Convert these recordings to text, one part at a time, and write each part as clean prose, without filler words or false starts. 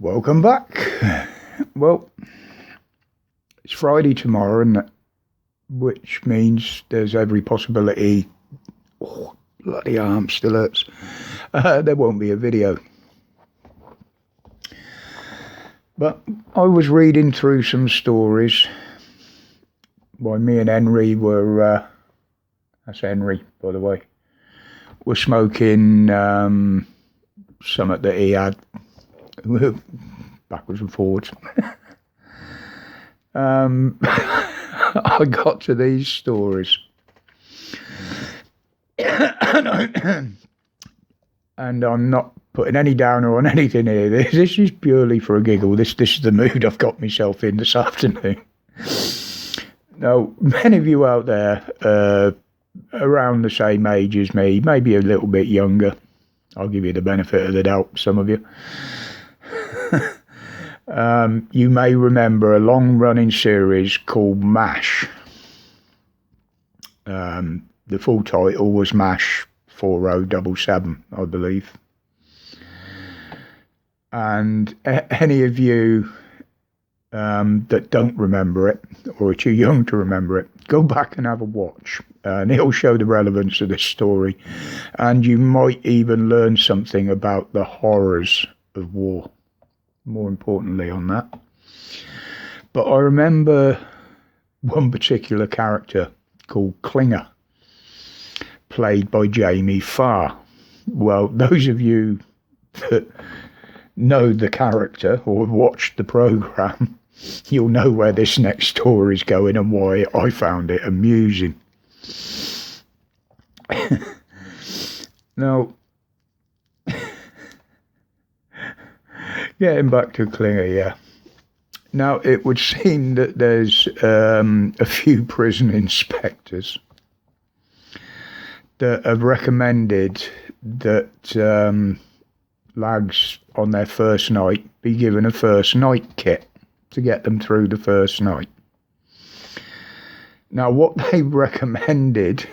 Welcome back. Well, it's Friday tomorrow, and which means there's every possibility. Oh, bloody arm still hurts. There won't be a video. But I was reading through some stories. Why me and Henry were. That's Henry, by the way. We're smoking something that he had. Backwards and forwards. I got to these stories. And I'm not putting any downer on anything here. This is purely for a giggle. This is the mood I've got myself in this afternoon. Now, many of you out there around the same age as me, maybe a little bit younger. I'll give you the benefit of the doubt, some of you. You may remember a long-running series called MASH. The full title was MASH 4077, I believe. And any of you that don't remember it, or are too young to remember it, go back and have a watch. And it'll show the relevance of this story. And you might even learn something about the horrors of war. More importantly on that. But I remember one particular character called Klinger, played by Jamie Farr. Well, those of you that know the character or watched the programme, you'll know where this next story is going and why I found it amusing. Now, getting back to Klinger, yeah. Now, it would seem that there's a few prison inspectors that have recommended that lags on their first night be given a first night kit to get them through the first night. Now, what they recommended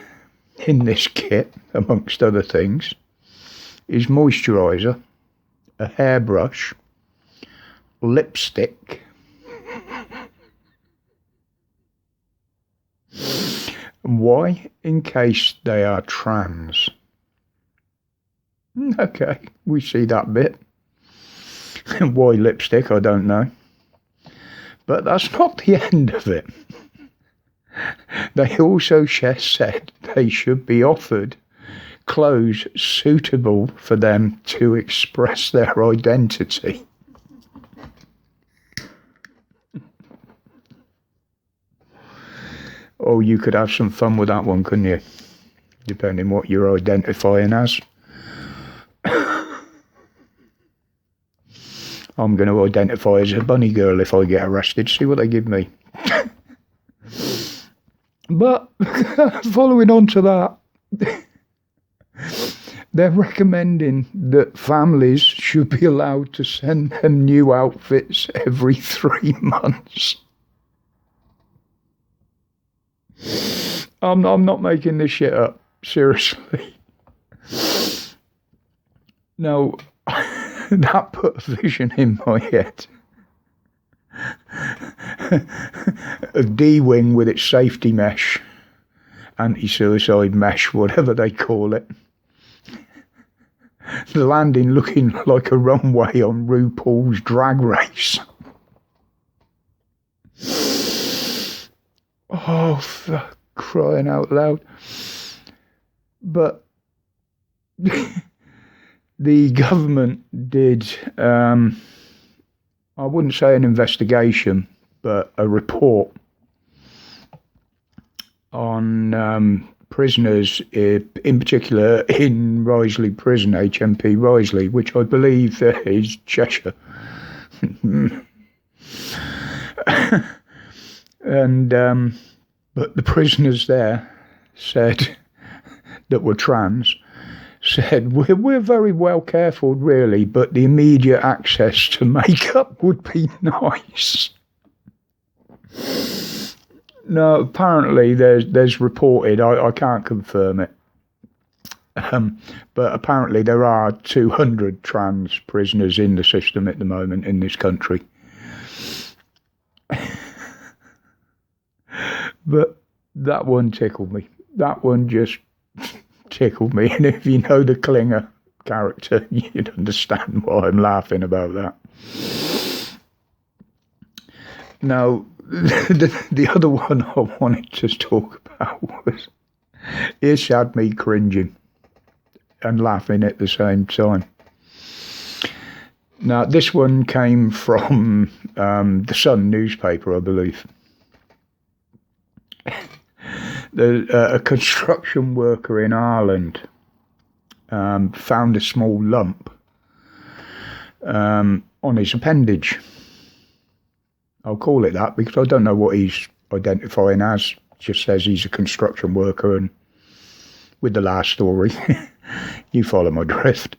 in this kit, amongst other things, is moisturiser, a hairbrush, lipstick, why? In case they are trans. Okay, we see that bit. Why lipstick, I don't know. But that's not the end of it. They also said they should be offered clothes suitable for them to express their identity. Oh, you could have some fun with that one, couldn't you? Depending what you're identifying as. I'm going to identify as a bunny girl if I get arrested. See what they give me. But, following on to that, they're recommending that families should be allowed to send them new outfits every 3 months. I'm not making this shit up, seriously. Now, that put a vision in my head of D-Wing with its safety mesh, anti-suicide mesh, whatever they call it. The landing looking like a runway on RuPaul's Drag Race. Oh, for crying out loud. But the government did, I wouldn't say an investigation, but a report on prisoners, in particular in Risley Prison, HMP Risley, which I believe is Cheshire. And but the prisoners there said that were trans said we're very well careful really, but the immediate access to makeup would be nice. No, apparently there's reported, I can't confirm it, But apparently there are 200 trans prisoners in the system at the moment in this country. But that one tickled me. That one just tickled me. And if you know the Klinger character, you'd understand why I'm laughing about that. Now, the other one I wanted to talk about was, it had me cringing and laughing at the same time. Now, this one came from the Sun newspaper, I believe. A construction worker in Ireland found a small lump on his appendage. I'll call it that because I don't know what he's identifying as. Just says he's a construction worker, and with the last story, you follow my drift.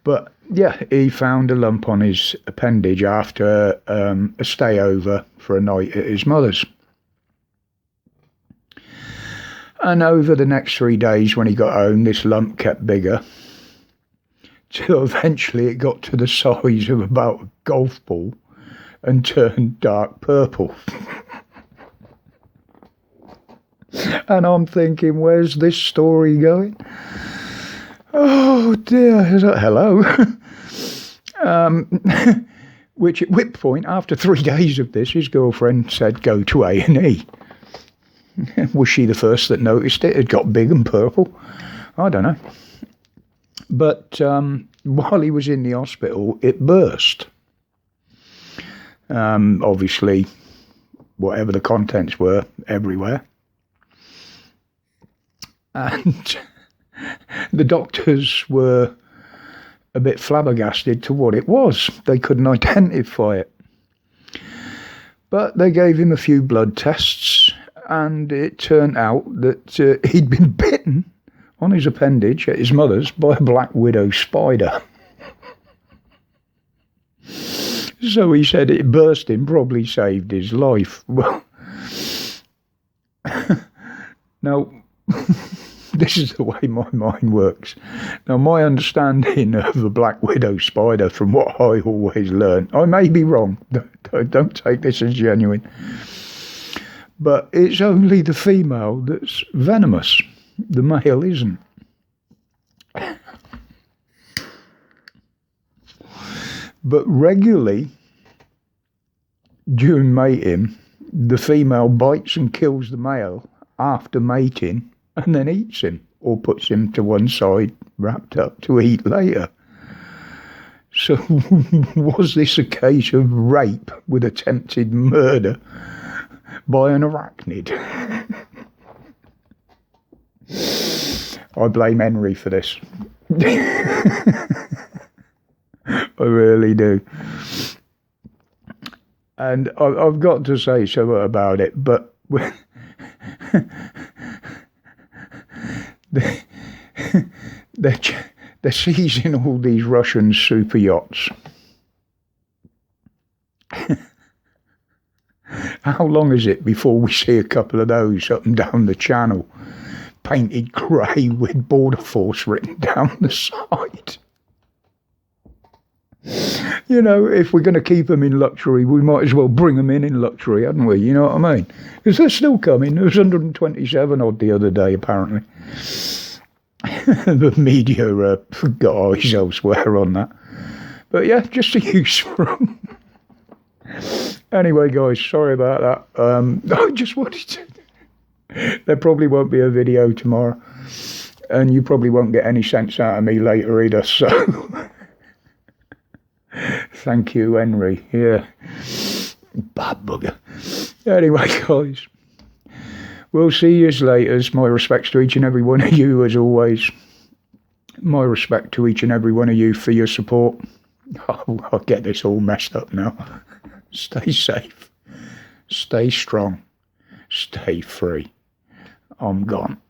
But yeah, he found a lump on his appendage after a stay over for a night at his mother's. And over the next 3 days when he got home, this lump kept bigger, till eventually it got to the size of about a golf ball and turned dark purple. And I'm thinking, where's this story going? Oh dear, hello. Which at which point, after 3 days of this, his girlfriend said, go to A&E. Was she the first that noticed it? It got big and purple. I don't know. But while he was in the hospital, it burst. Obviously, whatever the contents were, everywhere. And the doctors were a bit flabbergasted to what it was. They couldn't identify it. But they gave him a few blood tests, and it turned out that he'd been bitten on his appendage at his mother's by a black widow spider. So he said it bursting probably saved his life. Well, now, this is the way my mind works. Now, my understanding of the black widow spider, from what I always learn, I may be wrong, don't take this as genuine, but it's only the female that's venomous. The male isn't. But regularly, during mating, the female bites and kills the male after mating and then eats him, or puts him to one side, wrapped up, to eat later. So was this a case of rape with attempted murder by an arachnid? I blame Henry for this. I really do. And I've got to say something about it, but they're seizing all these Russian super yachts. How long is it before we see a couple of those up and down the channel, painted grey with Border Force written down the side? You know, if we're going to keep them in luxury, we might as well bring them in luxury, hadn't we? You know what I mean? Because they're still coming. There was 127 odd the other day, apparently. The media got eyes elsewhere on that. But yeah, just a use for them. Anyway, guys, sorry about that. I just wanted to... There probably won't be a video tomorrow. And you probably won't get any sense out of me later either, so... Thank you, Henry. Yeah. Bad bugger. Anyway, guys. We'll see you later. My respects to each and every one of you, as always. My respect to each and every one of you for your support. I'll get this all messed up now. Stay safe. Stay strong. Stay free. I'm gone.